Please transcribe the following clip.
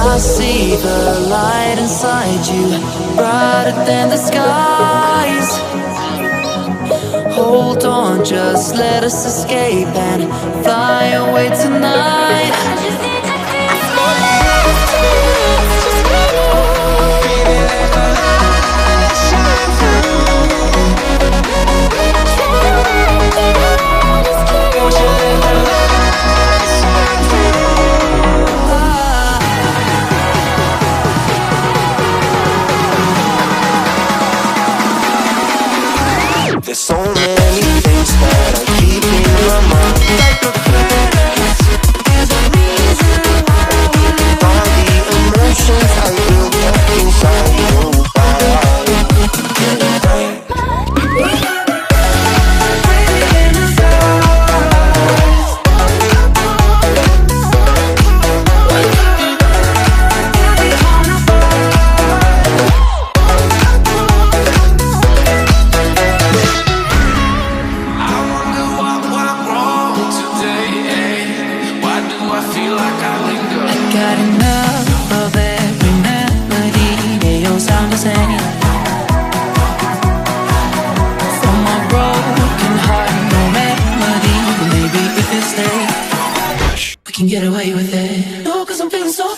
I see the light inside you, brighter than the skies. Hold on, just let us escape and fly away tonight. There's so many things that I keep in my mind. Like the past, there's a reason why we live. All the emotions I built up inside you. Got enough of every melody, they all sound the same. From my broken heart, no melody, but maybe if it stays, we can get away with it. No, 'cause I'm feeling so